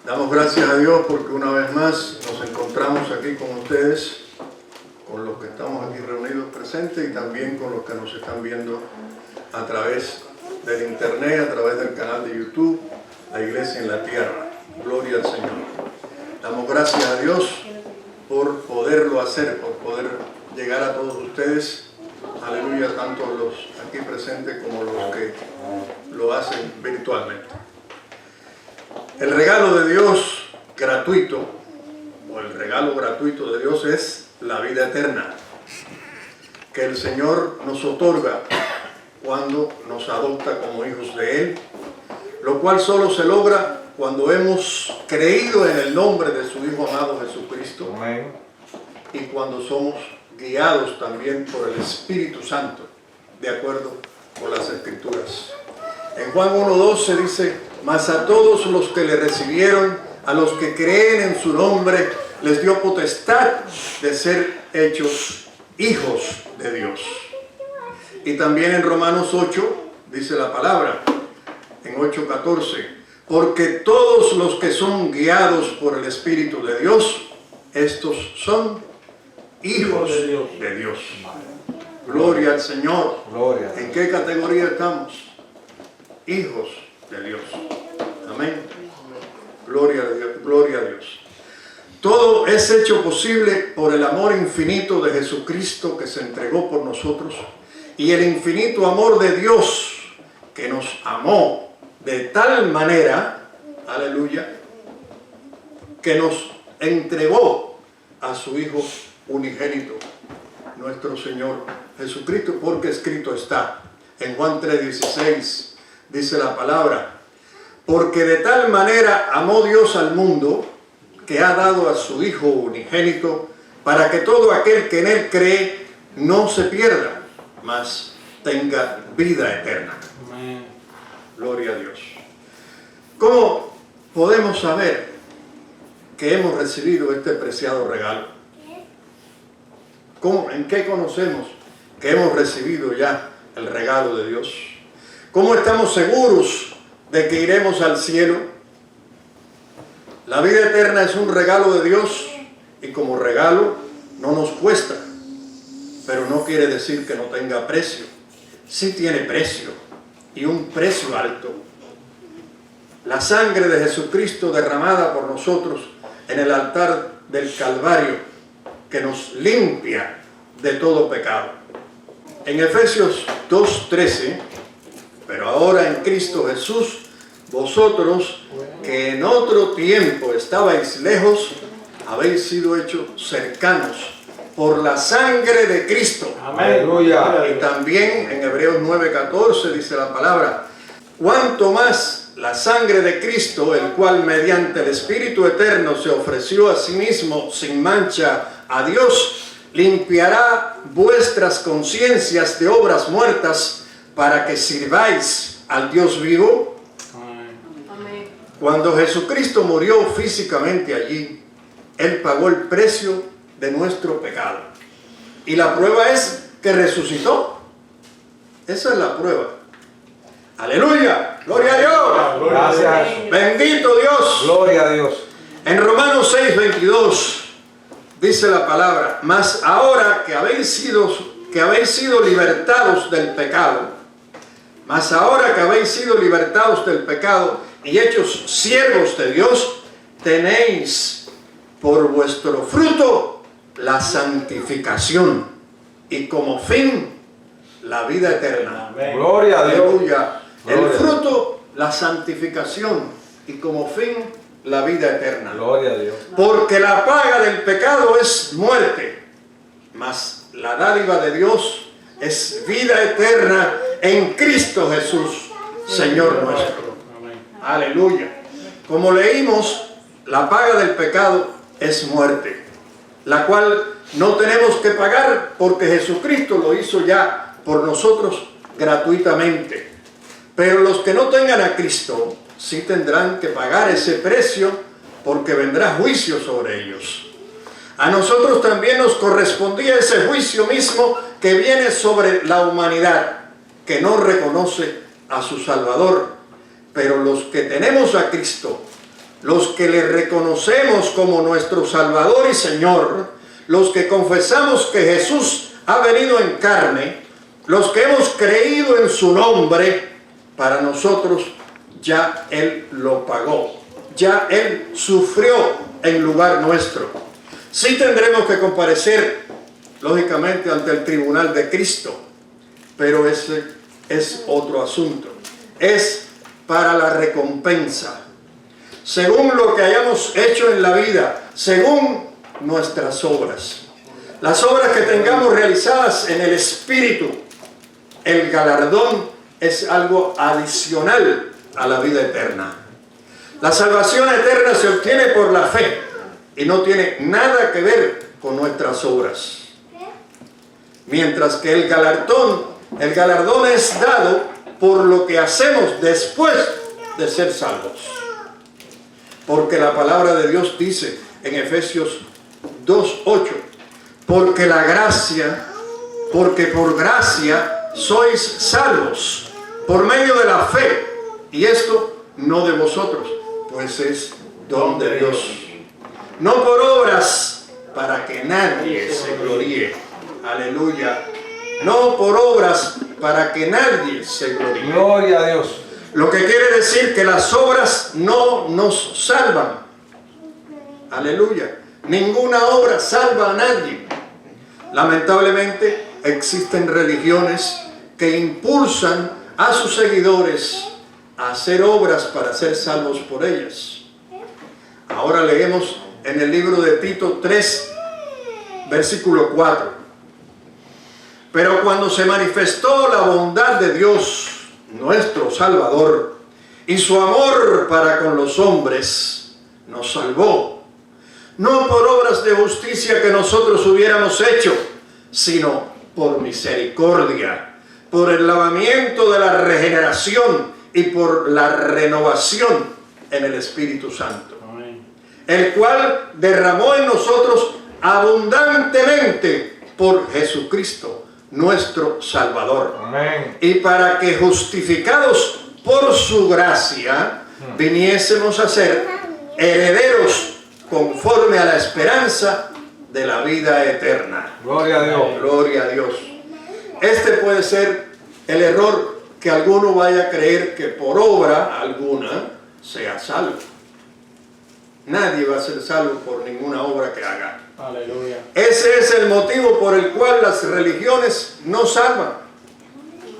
Damos gracias a Dios porque una vez más nos encontramos aquí con ustedes, con los que estamos aquí reunidos presentes y también con los que nos están viendo a través del internet, a través del canal de YouTube, La Iglesia en la Tierra. Gloria al Señor. Damos gracias a Dios por poderlo hacer, por poder llegar a todos ustedes. Aleluya, tanto los aquí presentes como los que lo hacen virtualmente. El regalo de Dios gratuito, o el regalo gratuito de Dios es la vida eterna, que el Señor nos otorga cuando nos adopta como hijos de Él, lo cual solo se logra cuando hemos creído en el nombre de su Hijo amado Jesucristo. Amén. Y cuando somos guiados también por el Espíritu Santo, de acuerdo con las Escrituras. En Juan 1:12 dice: mas a todos los que le recibieron, a los que creen en su nombre, les dio potestad de ser hechos hijos de Dios. Y también en Romanos 8 dice la palabra, en 8:14, porque todos los que son guiados por el Espíritu de Dios, estos son hijos de Dios. Gloria al Señor. Gloria. ¿En qué categoría estamos? Hijos de Dios. Amén. Gloria a Dios. Gloria a Dios. Todo es hecho posible por el amor infinito de Jesucristo que se entregó por nosotros y el infinito amor de Dios que nos amó de tal manera, aleluya, que nos entregó a su Hijo unigénito, nuestro Señor Jesucristo, porque escrito está en Juan 3:16. Dice la palabra: porque de tal manera amó Dios al mundo, que ha dado a su Hijo unigénito, para que todo aquel que en Él cree no se pierda, mas tenga vida eterna. Amén. Gloria a Dios. ¿Cómo podemos saber que hemos recibido este preciado regalo? ¿En qué conocemos que hemos recibido ya el regalo de Dios? ¿Cómo estamos seguros de que iremos al cielo? La vida eterna es un regalo de Dios y como regalo no nos cuesta, pero no quiere decir que no tenga precio. Sí tiene precio y un precio alto. La sangre de Jesucristo derramada por nosotros en el altar del Calvario, que nos limpia de todo pecado. En Efesios 2:13, pero ahora en Cristo Jesús, vosotros que en otro tiempo estabais lejos, habéis sido hechos cercanos por la sangre de Cristo. Amén. Y también en Hebreos 9:14 dice la palabra: cuanto más la sangre de Cristo, el cual mediante el Espíritu Eterno se ofreció a sí mismo sin mancha a Dios, limpiará vuestras conciencias de obras muertas para que sirváis al Dios vivo. Amén. Cuando Jesucristo murió físicamente allí, Él pagó el precio de nuestro pecado. Y la prueba es que resucitó. Esa es la prueba. ¡Aleluya! ¡Gloria a Dios! Gracias. ¡Bendito Dios! ¡Gloria a Dios! En Romanos 6:22 dice la palabra: mas ahora que habéis sido libertados del pecado, y hechos siervos de Dios, tenéis por vuestro fruto la santificación y como fin la vida eterna. Amén. Gloria a Dios. Aleluya. El fruto, la santificación, y como fin la vida eterna. Gloria a Dios. Porque la paga del pecado es muerte, mas la dádiva de Dios es vida eterna en Cristo Jesús, Señor nuestro. Aleluya. Como leímos, la paga del pecado es muerte, la cual no tenemos que pagar porque Jesucristo lo hizo ya por nosotros gratuitamente. Pero los que no tengan a Cristo sí tendrán que pagar ese precio, porque vendrá juicio sobre ellos. A nosotros también nos correspondía ese juicio mismo que viene sobre la humanidad, que no reconoce a su Salvador. Pero los que tenemos a Cristo, los que le reconocemos como nuestro Salvador y Señor, los que confesamos que Jesús ha venido en carne, los que hemos creído en su nombre, para nosotros ya Él lo pagó, ya Él sufrió en lugar nuestro. Sí tendremos que comparecer, lógicamente, ante el tribunal de Cristo, pero ese es otro asunto. Es para la recompensa, según lo que hayamos hecho en la vida, según nuestras obras. Las obras que tengamos realizadas en el Espíritu, el galardón es algo adicional a la vida eterna. La salvación eterna se obtiene por la fe y no tiene nada que ver con nuestras obras. Mientras que el galardón es dado por lo que hacemos después de ser salvos. Porque la palabra de Dios dice en Efesios 2:8, porque por gracia sois salvos por medio de la fe, y esto no de vosotros, pues es don de Dios, no por obras, para que nadie se gloríe. Aleluya. No por obras, para que nadie se gloríe. Gloria a Dios. Lo que quiere decir que las obras no nos salvan. Aleluya. Ninguna obra salva a nadie. Lamentablemente existen religiones que impulsan a sus seguidores a hacer obras para ser salvos por ellas. Ahora leemos en el libro de Tito 3, versículo 4. Pero cuando se manifestó la bondad de Dios, nuestro Salvador, y su amor para con los hombres, nos salvó, no por obras de justicia que nosotros hubiéramos hecho, sino por misericordia, por el lavamiento de la regeneración y por la renovación en el Espíritu Santo, el cual derramó en nosotros abundantemente por Jesucristo, nuestro Salvador. Amén. Y para que, justificados por su gracia, viniésemos a ser herederos conforme a la esperanza de la vida eterna. Gloria a Dios. Gloria a Dios. Este puede ser el error, que alguno vaya a creer que por obra alguna sea salvo. Nadie va a ser salvo por ninguna obra que haga. Aleluya. Ese es el motivo por el cual las religiones no salvan.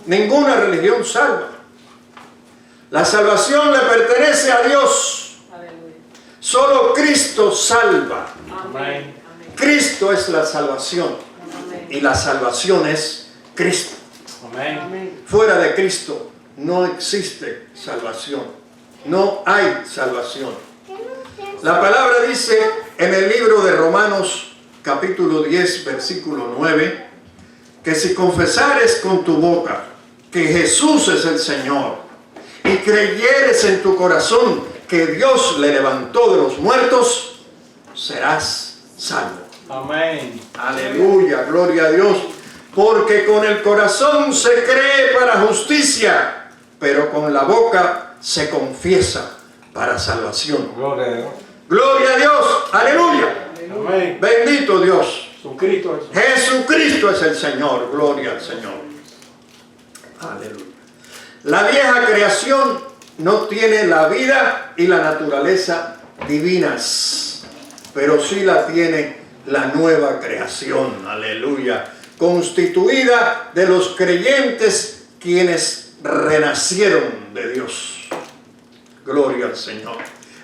Ninguna religión salva. La salvación le pertenece a Dios. Aleluya. Solo Cristo salva. Amén. Cristo es la salvación. Amén. Y la salvación es Cristo. Amén. Fuera de Cristo no existe salvación. No hay salvación. La palabra dice en el libro de Romanos capítulo 10 versículo 9, que si confesares con tu boca que Jesús es el Señor y creyeres en tu corazón que Dios le levantó de los muertos, serás salvo. Amén. Aleluya, gloria a Dios. Porque con el corazón se cree para justicia, pero con la boca se confiesa para salvación. Gloria a Dios. Gloria a Dios, aleluya. Amén. Bendito Dios. Jesucristo es el Señor, gloria al Señor. Aleluya. La vieja creación no tiene la vida y la naturaleza divinas, pero sí la tiene la nueva creación, aleluya, constituida de los creyentes quienes renacieron de Dios. Gloria al Señor.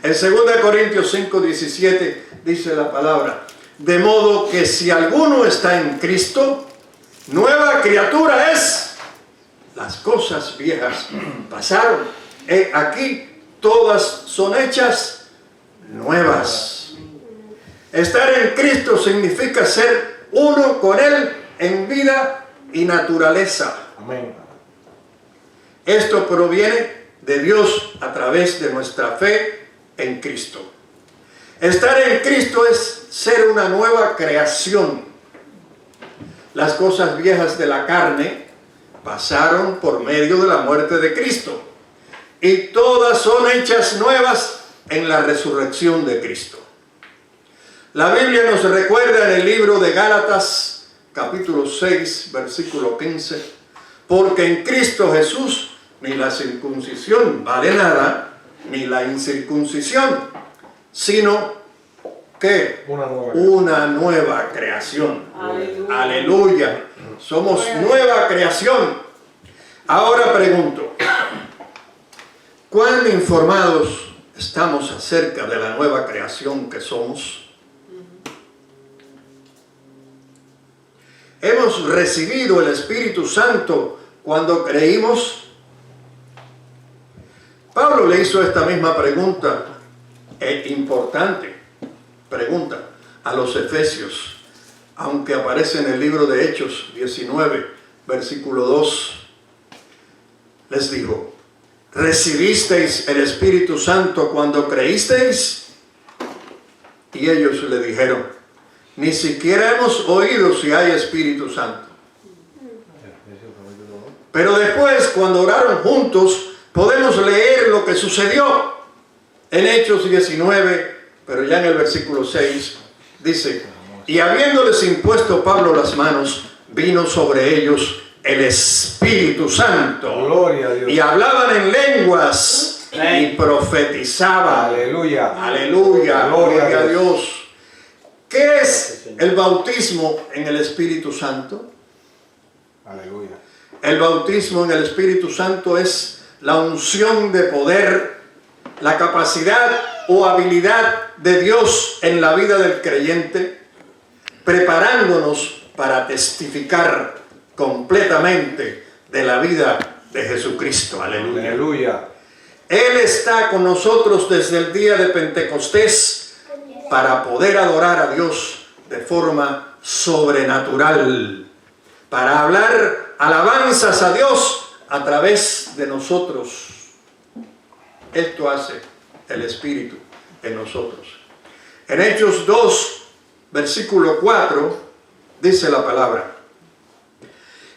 En 2 Corintios 5:17 dice la palabra: de modo que si alguno está en Cristo, nueva criatura es. Las cosas viejas pasaron, aquí todas son hechas nuevas. Estar en Cristo significa ser uno con Él en vida y naturaleza. Amén. Esto proviene de Dios a través de nuestra fe en Cristo. Estar en Cristo es ser una nueva creación. Las cosas viejas de la carne pasaron por medio de la muerte de Cristo, y todas son hechas nuevas en la resurrección de Cristo. La Biblia nos recuerda en el libro de Gálatas, capítulo 6, versículo 15, porque en Cristo Jesús ni la circuncisión vale nada, ni la incircuncisión, sino que una nueva creación. Aleluya. Aleluya. Somos nueva creación. Ahora pregunto, ¿cuán informados estamos acerca de la nueva creación que somos? ¿Hemos recibido el Espíritu Santo cuando creímos? Pablo le hizo esta misma pregunta, importante pregunta, a los Efesios, aunque aparece en el libro de Hechos 19, versículo 2. Les dijo, ¿recibisteis el Espíritu Santo cuando creísteis? Y ellos le dijeron, ni siquiera hemos oído si hay Espíritu Santo. Pero después, cuando oraron juntos, podemos leer lo que sucedió en Hechos 19, pero ya en el versículo 6, dice, y habiéndoles impuesto Pablo las manos, vino sobre ellos el Espíritu Santo. Gloria a Dios. Y hablaban en lenguas y profetizaban. Aleluya. Aleluya. Gloria a Dios. ¿Qué es el bautismo en el Espíritu Santo? Aleluya. El bautismo en el Espíritu Santo es la unción de poder, la capacidad o habilidad de Dios en la vida del creyente, preparándonos para testificar completamente de la vida de Jesucristo. Aleluya. Aleluya. Él está con nosotros desde el día de Pentecostés para poder adorar a Dios de forma sobrenatural, para hablar alabanzas a Dios a través de nosotros. Esto hace el Espíritu en nosotros. En Hechos 2, versículo 4, dice la palabra,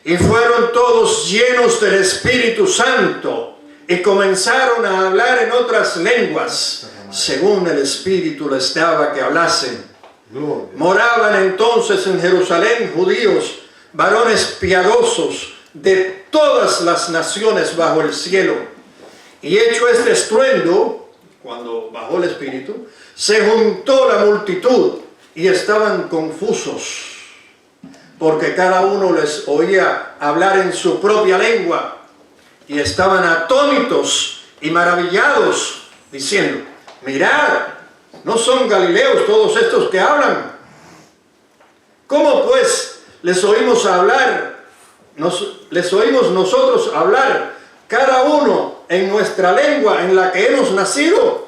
y fueron todos llenos del Espíritu Santo y comenzaron a hablar en otras lenguas, según el Espíritu les daba que hablasen. Moraban entonces en Jerusalén judíos, varones piadosos de todas las naciones bajo el cielo. Y hecho este estruendo, cuando bajó el Espíritu, se juntó la multitud y estaban confusos, porque cada uno les oía hablar en su propia lengua, y estaban atónitos y maravillados, diciendo, mirad, ¿no son galileos todos estos que hablan? ¿Cómo pues les oímos hablar? Les oímos nosotros hablar, cada uno en nuestra lengua en la que hemos nacido.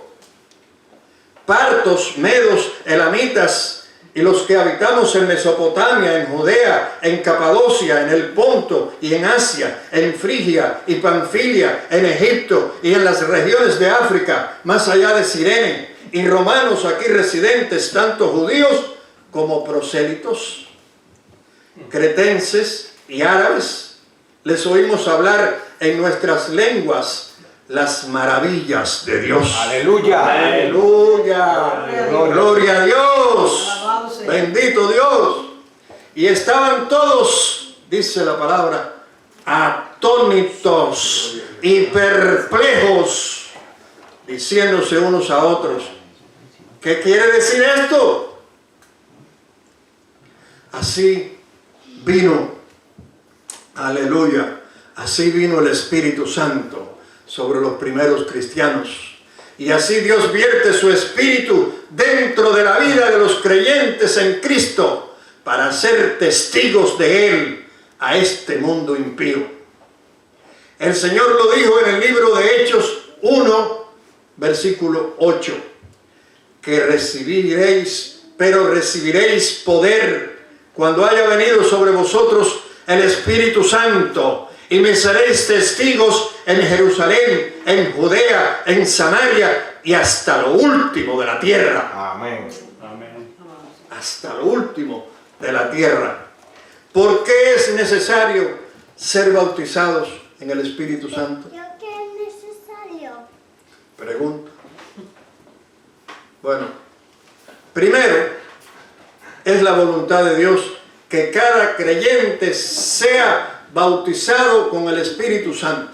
Partos, medos, elamitas, y los que habitamos en Mesopotamia, en Judea, en Capadocia, en el Ponto y en Asia, en Frigia y Panfilia, en Egipto y en las regiones de África, más allá de Cirene, y romanos aquí residentes, tanto judíos como prosélitos, cretenses y árabes, les oímos hablar en nuestras lenguas las maravillas de Dios. Aleluya. Aleluya. Gloria a Dios. Bendito Dios. Y estaban todos, dice la palabra, atónitos y perplejos, diciéndose unos a otros, ¿qué quiere decir esto? Así vino, aleluya, así vino el Espíritu Santo sobre los primeros cristianos. Y así Dios vierte su Espíritu dentro de la vida de los creyentes en Cristo para ser testigos de Él a este mundo impío. El Señor lo dijo en el libro de Hechos 1, versículo 8, que recibiréis poder cuando haya venido sobre vosotros el Espíritu Santo, y me seréis testigos en Jerusalén, en Judea, en Samaria y hasta lo último de la tierra. Amén. Amén. Hasta lo último de la tierra. ¿Por qué es necesario ser bautizados en el Espíritu Santo? ¿Qué es necesario? Pregunto. Bueno, primero es la voluntad de Dios que cada creyente sea bautizado con el Espíritu Santo.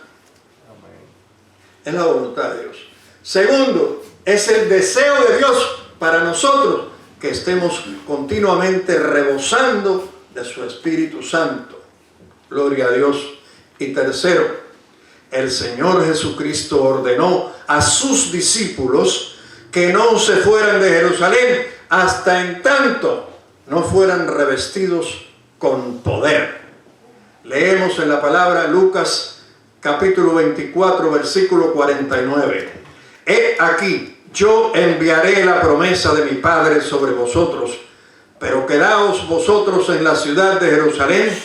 Es la voluntad de Dios. Segundo, es el deseo de Dios para nosotros que estemos continuamente rebosando de su Espíritu Santo. Gloria a Dios. Y tercero, el Señor Jesucristo ordenó a sus discípulos que no se fueran de Jerusalén hasta en tanto no fueran revestidos con poder. Leemos en la palabra Lucas capítulo 24, versículo 49. He aquí, yo enviaré la promesa de mi Padre sobre vosotros, pero quedaos vosotros en la ciudad de Jerusalén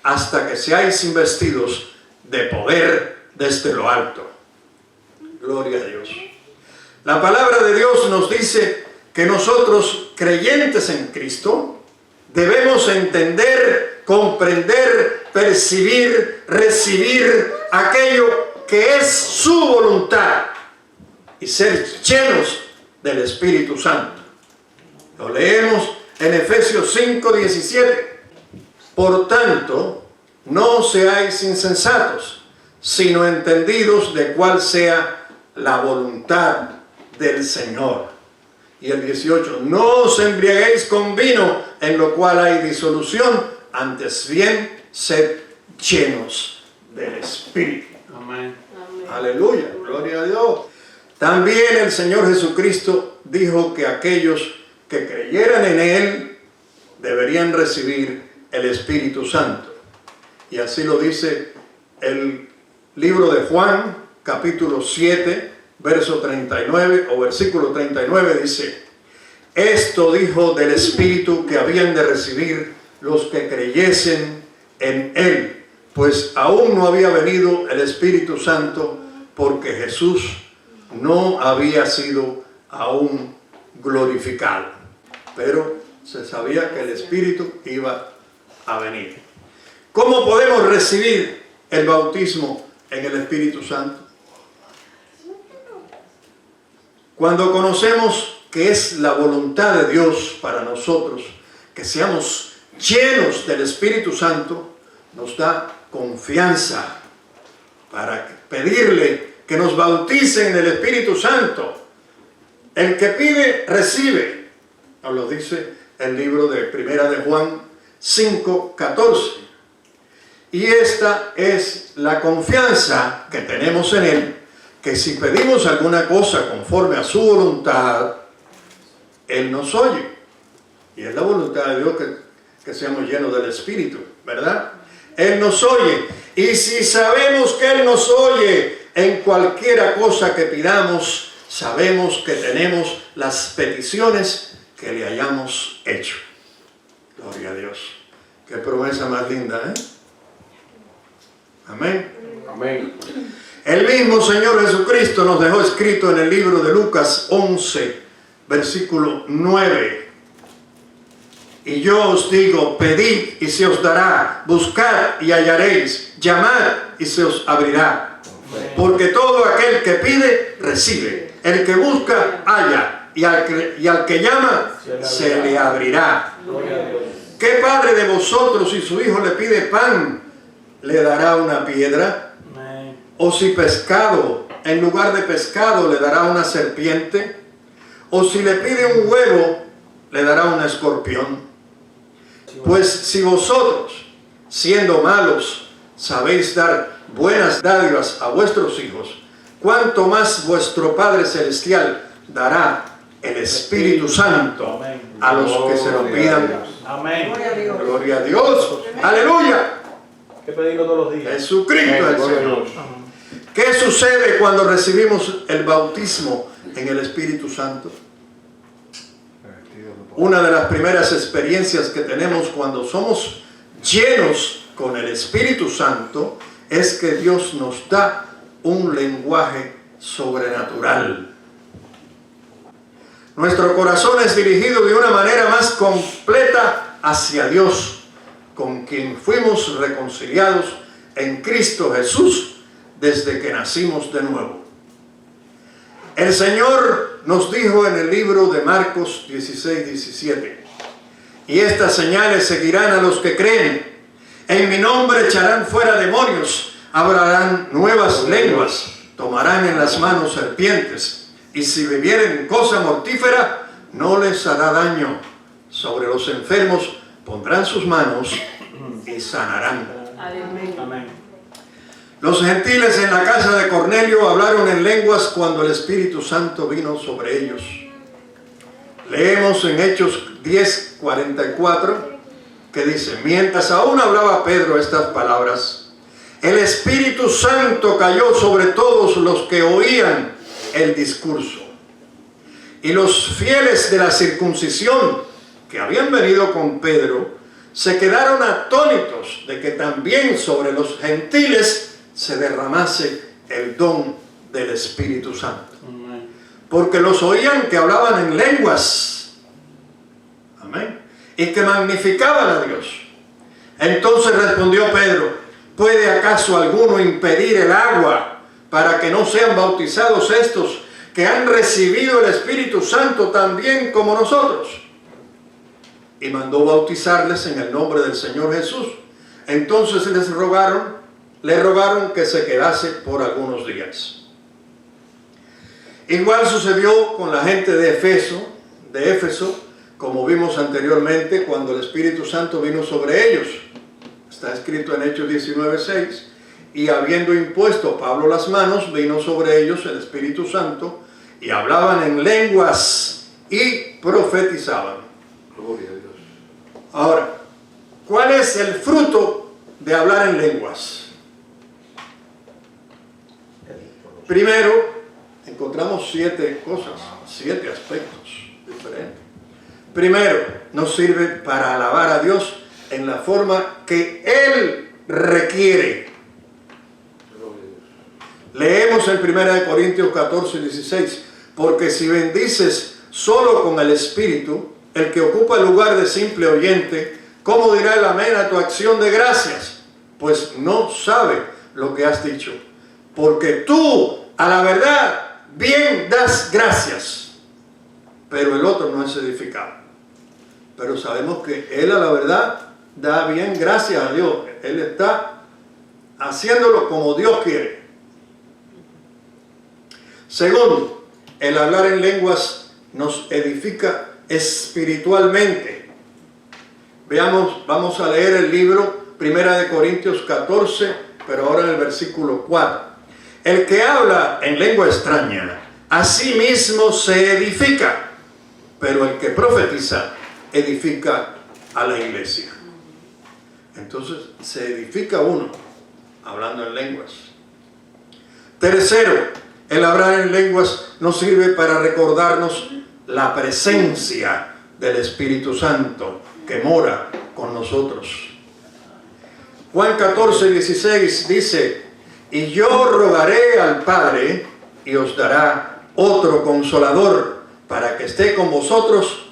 hasta que seáis investidos de poder desde lo alto. Gloria a Dios. La palabra de Dios nos dice que nosotros, creyentes en Cristo, debemos entender, comprender, percibir, recibir aquello que es su voluntad y ser llenos del Espíritu Santo. Lo leemos en Efesios 5:17. Por tanto, no seáis insensatos, sino entendidos de cuál sea la voluntad del Señor. Y el 18, no os embriaguéis con vino, en lo cual hay disolución, antes bien, sed llenos del Espíritu. Amén. Aleluya, gloria a Dios. También el Señor Jesucristo dijo que aquellos que creyeran en Él deberían recibir el Espíritu Santo. Y así lo dice el libro de Juan, capítulo 7, verso 39 o versículo 39, dice: esto dijo del Espíritu que habían de recibir los que creyesen en Él, pues aún no había venido el Espíritu Santo, porque Jesús no había sido aún glorificado. Pero se sabía que el Espíritu iba a venir. ¿Cómo podemos recibir el bautismo en el Espíritu Santo? Cuando conocemos que es la voluntad de Dios para nosotros, que seamos llenos del Espíritu Santo, nos da confianza para pedirle que nos bauticen en el Espíritu Santo. El que pide, recibe. Nos lo dice el libro de Primera de Juan 5:14. Y esta es la confianza que tenemos en Él, que si pedimos alguna cosa conforme a su voluntad, Él nos oye. Y es la voluntad de Dios que seamos llenos del Espíritu, ¿verdad? Él nos oye. Y si sabemos que Él nos oye en cualquiera cosa que pidamos, sabemos que tenemos las peticiones que le hayamos hecho. Gloria a Dios. Qué promesa más linda, ¿eh? Amén. Amén. El mismo Señor Jesucristo nos dejó escrito en el libro de Lucas 11, versículo 9. Y yo os digo, pedid y se os dará, buscad y hallaréis, llamad y se os abrirá. Porque todo aquel que pide, recibe. El que busca, halla. Y al que llama, se le abrirá. ¿Qué padre de vosotros, si su hijo le pide pan, le dará una piedra? ¿O si pescado, en lugar de pescado, le dará una serpiente? ¿O si le pide un huevo, le dará un escorpión? Pues si vosotros, siendo malos, sabéis dar buenas dádivas a vuestros hijos, ¿cuánto más vuestro Padre Celestial dará el Espíritu Santo a los que se lo pidan? Amén. Gloria a Dios. Aleluya. ¿Qué pedirlo todos los días? Jesucristo es el Señor. ¿Qué sucede cuando recibimos el bautismo en el Espíritu Santo? Una de las primeras experiencias que tenemos cuando somos llenos con el Espíritu Santo es que Dios nos da un lenguaje sobrenatural. Nuestro corazón es dirigido de una manera más completa hacia Dios, con quien fuimos reconciliados en Cristo Jesús desde que nacimos de nuevo. El Señor nos dijo en el libro de Marcos 16:17, y estas señales seguirán a los que creen. En mi nombre echarán fuera demonios, hablarán nuevas lenguas, tomarán en las manos serpientes, y si bebieren cosa mortífera, no les hará daño. Sobre los enfermos pondrán sus manos y sanarán. Amén. Los gentiles en la casa de Cornelio hablaron en lenguas cuando el Espíritu Santo vino sobre ellos. Leemos en Hechos 10:44 que dice: mientras aún hablaba Pedro estas palabras, el Espíritu Santo cayó sobre todos los que oían el discurso. Y los fieles de la circuncisión que habían venido con Pedro se quedaron atónitos de que también sobre los gentiles se derramase el don del Espíritu Santo. Amén. Porque los oían que hablaban en lenguas. Amén. Y que magnificaban a Dios. Entonces respondió Pedro: ¿puede acaso alguno impedir el agua para que no sean bautizados estos que han recibido el Espíritu Santo también como nosotros? Y mandó bautizarles en el nombre del Señor Jesús. Entonces le rogaron que se quedase por algunos días. Igual sucedió con la gente de Éfeso, como vimos anteriormente, cuando el Espíritu Santo vino sobre ellos. Está escrito en Hechos 19:6, y habiendo impuesto Pablo las manos, vino sobre ellos el Espíritu Santo, y hablaban en lenguas y profetizaban. Gloria a Dios. Ahora, ¿cuál es el fruto de hablar en lenguas? Primero, encontramos 7 cosas, 7 aspectos diferentes. Primero, nos sirve para alabar a Dios en la forma que Él requiere. Leemos en 1 Corintios 14:16, porque si bendices solo con el Espíritu, el que ocupa el lugar de simple oyente, ¿cómo dirá el amén a tu acción de gracias? Pues no sabe lo que has dicho. Porque tú, a la verdad, bien das gracias, pero el otro no es edificado. Pero sabemos que él, a la verdad, da bien gracias a Dios. Él está haciéndolo como Dios quiere. Segundo, el hablar en lenguas nos edifica espiritualmente. Vamos a leer el libro 1 Corintios 14, pero ahora en el versículo 4. El que habla en lengua extraña, a sí mismo se edifica, pero el que profetiza, edifica a la iglesia. Entonces, se edifica uno hablando en lenguas. Tercero, el hablar en lenguas nos sirve para recordarnos la presencia del Espíritu Santo que mora con nosotros. Juan 14:16 dice: y yo rogaré al Padre y os dará otro consolador para que esté con vosotros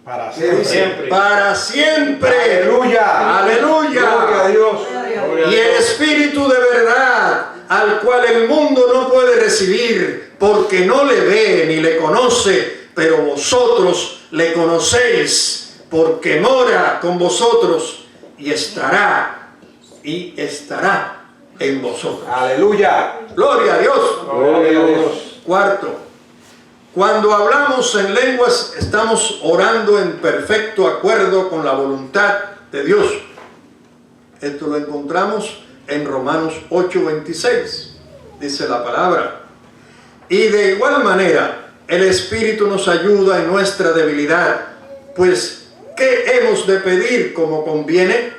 Para siempre. para siempre. Aleluya. Aleluya. Gloria a Dios. Y el Espíritu de verdad, al cual el mundo no puede recibir, porque no le ve ni le conoce, pero vosotros le conocéis, porque mora con vosotros y estará en vosotros. Aleluya. Gloria a Dios. Gloria a Dios. Cuarto, cuando hablamos en lenguas estamos orando en perfecto acuerdo con la voluntad de Dios. Esto lo encontramos en Romanos 8:26. Dice la palabra: y de igual manera el Espíritu nos ayuda en nuestra debilidad, pues ¿qué hemos de pedir como conviene?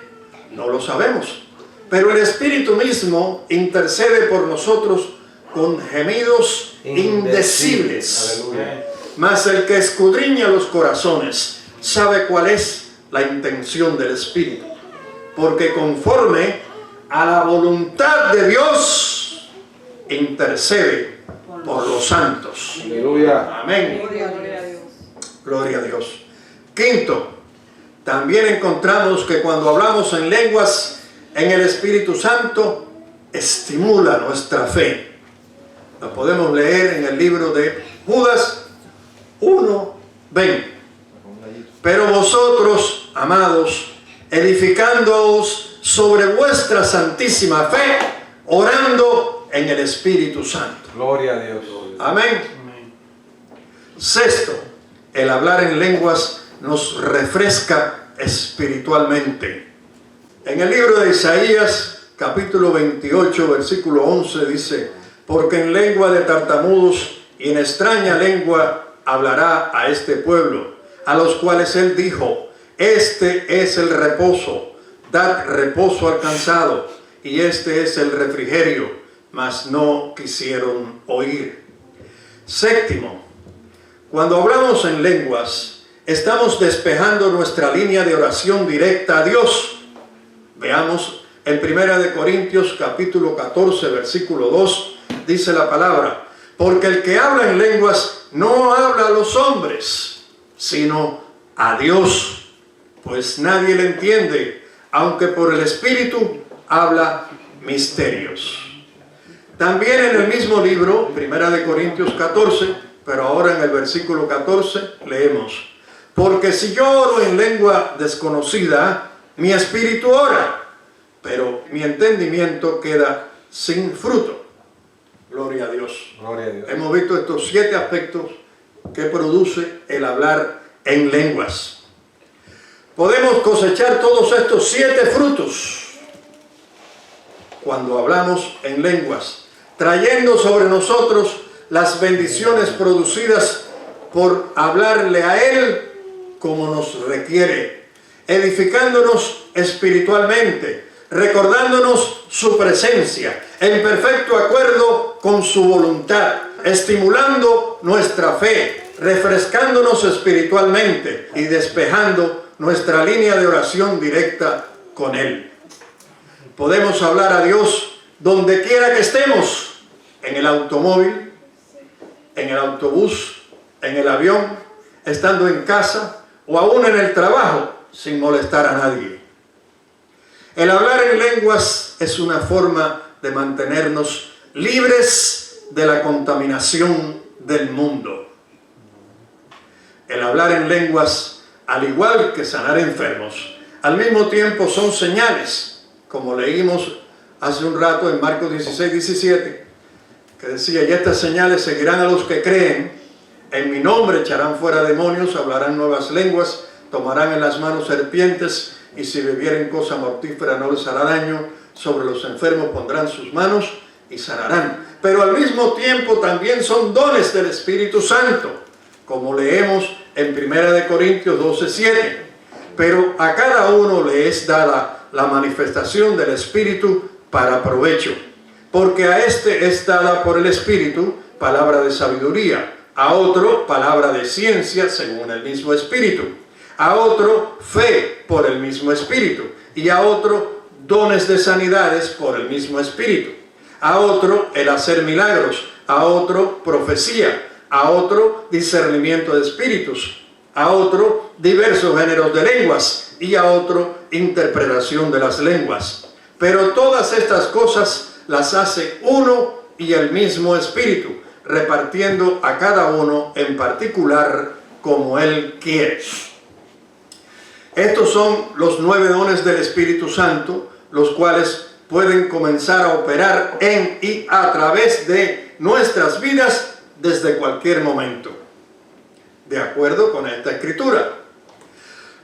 No lo sabemos, pero el Espíritu mismo intercede por nosotros con gemidos indecibles. Aleluya. Mas el que escudriña los corazones sabe cuál es la intención del Espíritu, porque conforme a la voluntad de Dios intercede por los santos. Aleluya. Amén. Gloria a Dios. Gloria a Dios. Quinto, también encontramos que cuando hablamos en lenguas en el Espíritu Santo, estimula nuestra fe. Lo podemos leer en el libro de Judas 1:20. Pero vosotros, amados, edificándoos sobre vuestra santísima fe, orando en el Espíritu Santo. Gloria a Dios. Amén. Sexto, el hablar en lenguas nos refresca espiritualmente. En el libro de Isaías, capítulo 28, versículo 11, dice: porque en lengua de tartamudos y en extraña lengua hablará a este pueblo, a los cuales él dijo: este es el reposo, dad reposo al cansado, y este es el refrigerio, mas no quisieron oír. Séptimo, cuando hablamos en lenguas, estamos despejando nuestra línea de oración directa a Dios. Veamos en 1 Corintios capítulo 14, versículo 2, dice la palabra: porque el que habla en lenguas no habla a los hombres, sino a Dios, pues nadie le entiende, aunque por el Espíritu habla misterios. También en el mismo libro, 1 Corintios 14, pero ahora en el versículo 14, leemos: porque si yo oro en lengua desconocida, mi espíritu ora, pero mi entendimiento queda sin fruto. Gloria a Dios. Gloria a Dios. Hemos visto estos 7 aspectos que produce el hablar en lenguas. Podemos cosechar todos estos 7 frutos cuando hablamos en lenguas, trayendo sobre nosotros las bendiciones producidas por hablarle a Él como nos requiere, edificándonos espiritualmente, recordándonos su presencia, en perfecto acuerdo con su voluntad, estimulando nuestra fe, refrescándonos espiritualmente y despejando nuestra línea de oración directa con Él. Podemos hablar a Dios donde quiera que estemos, en el automóvil, en el autobús, en el avión, estando en casa o aún en el trabajo, sin molestar a nadie. El hablar en lenguas es una forma de mantenernos libres de la contaminación del mundo. El hablar en lenguas, al igual que sanar enfermos, al mismo tiempo son señales, como leímos hace un rato en Marcos 16:17, que decía: y estas señales seguirán a los que creen, en mi nombre echarán fuera demonios, hablarán nuevas lenguas, tomarán en las manos serpientes, y si bebieren cosa mortífera no les hará daño, sobre los enfermos pondrán sus manos y sanarán. Pero al mismo tiempo también son dones del Espíritu Santo, como leemos en 1 Corintios 12:7. Pero a cada uno le es dada la manifestación del Espíritu para provecho, porque a este es dada por el Espíritu palabra de sabiduría, a otro palabra de ciencia según el mismo Espíritu, a otro fe por el mismo Espíritu, y a otro dones de sanidades por el mismo Espíritu, a otro el hacer milagros, a otro profecía, a otro discernimiento de espíritus, a otro diversos géneros de lenguas, y a otro interpretación de las lenguas. Pero todas estas cosas las hace uno y el mismo Espíritu, repartiendo a cada uno en particular como Él quiere. Estos son los 9 dones del Espíritu Santo, los cuales pueden comenzar a operar en y a través de nuestras vidas desde cualquier momento, de acuerdo con esta escritura.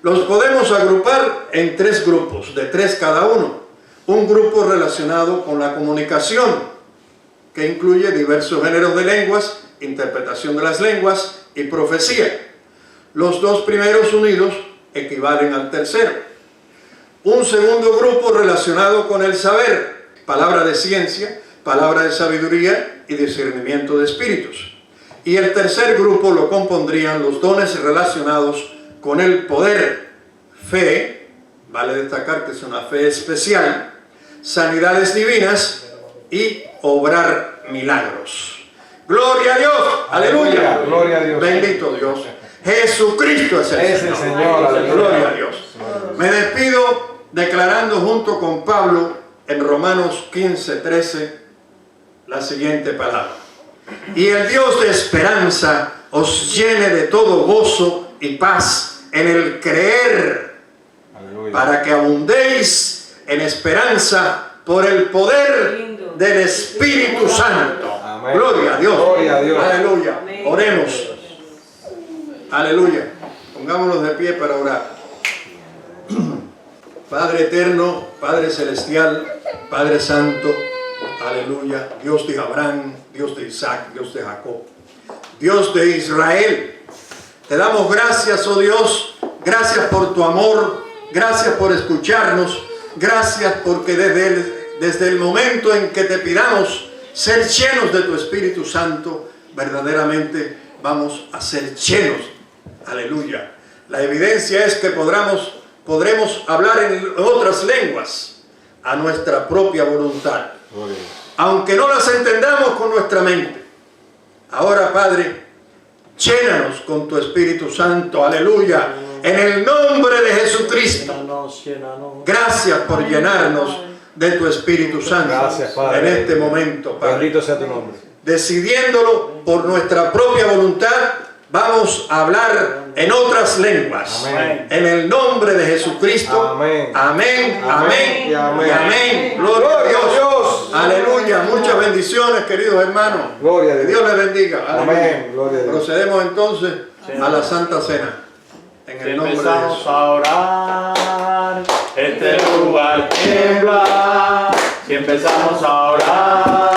Los podemos agrupar en 3 grupos, de 3 cada uno. Un grupo relacionado con la comunicación, que incluye diversos géneros de lenguas, interpretación de las lenguas y profecía. Los 2 primeros unidos equivalen al tercero. Un segundo grupo relacionado con el saber, palabra de ciencia, palabra de sabiduría y discernimiento de espíritus. Y el tercer grupo lo compondrían los dones relacionados con el poder, fe, vale destacar que es una fe especial, sanidades divinas y obrar milagros. ¡Gloria a Dios! ¡Aleluya! Gloria a Dios. Bendito Dios. Jesucristo es el Señor. Aleluya. Gloria a Dios. Me despido declarando junto con Pablo en Romanos 15:13 la siguiente palabra: y el Dios de esperanza os llene de todo gozo y paz en el creer, Aleluya. para que abundéis en esperanza por el poder del Espíritu Santo. Amén. Gloria a Dios. Gloria a Dios. Aleluya. Oremos. Aleluya. Pongámonos de pie para orar. Padre eterno, Padre celestial, Padre santo, aleluya, Dios de Abraham, Dios de Isaac, Dios de Jacob, Dios de Israel, te damos gracias, oh Dios, gracias por tu amor, gracias por escucharnos, gracias porque desde el momento en que te pidamos ser llenos de tu Espíritu Santo, verdaderamente vamos a ser llenos, aleluya. La evidencia es que podremos hablar en otras lenguas a nuestra propia voluntad, aunque no las entendamos con nuestra mente. Ahora, Padre, llénanos con tu Espíritu Santo, aleluya, en el nombre de Jesucristo. Gracias por llenarnos de tu Espíritu Santo. Gracias, Padre. En este momento, Padre. Bendito sea tu nombre. Decidiéndolo por nuestra propia voluntad, vamos a hablar en otras lenguas. Amén. En el nombre de Jesucristo. Amén. Amén. Amén. Y amén. Y amén. Gloria a Dios. Aleluya. Muchas bendiciones, queridos hermanos. Gloria a Que Dios. Dios les bendiga. Aleluya. Amén. Gloria a Dios. Procedemos entonces a la Santa Cena. En Si el nombre de empezamos Jesús. a orar, este lugar tiembla. Si empezamos a orar,